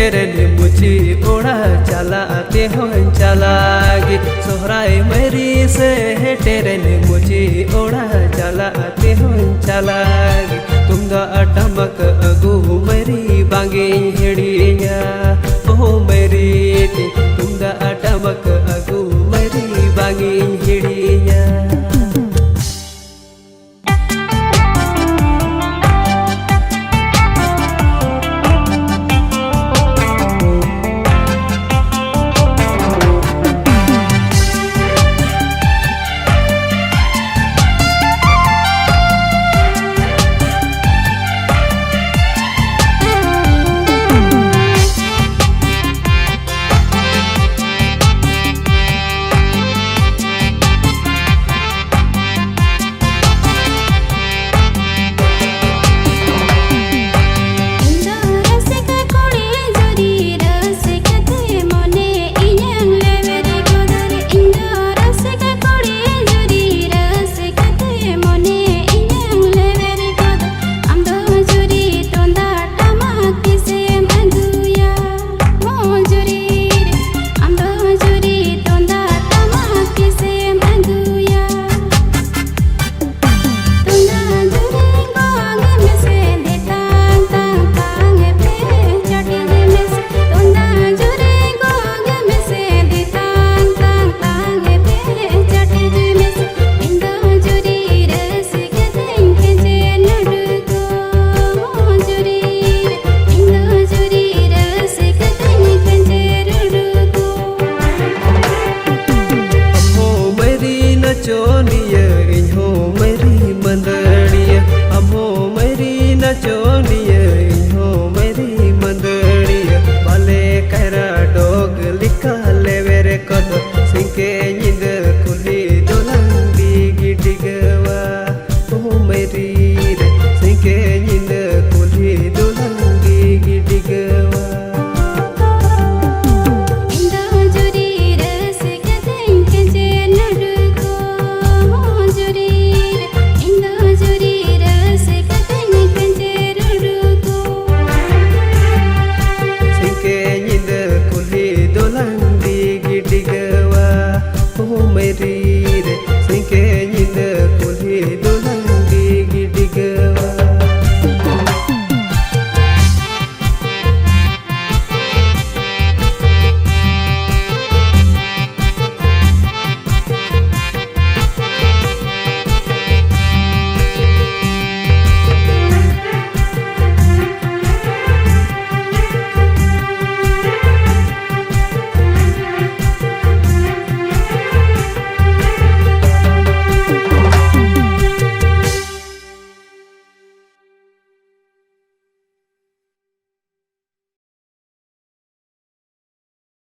हेटेरनी मुची ओड़ा चलाते हो चलागी सोहराय मरी से हेटेरनी मुची ओड़ा चलाते हो चलागी तुमदा टमक अगू मरी बांगे हिड़िया ओ मरी तुमदा टमक अगू मरी बांगे हिड़िया चोनिया इन्हो मेरी मंदड़िया अमो मेरी नचोनिया इन्हो मेरी मंदड़िया बाले कहरा डोग लिखा ले वेरे कद सिंके निंद कुली दोलंगी गिडिगवा ओ मेरी रे सिंके निंद कुली दोलंगी गिडिगवा Mary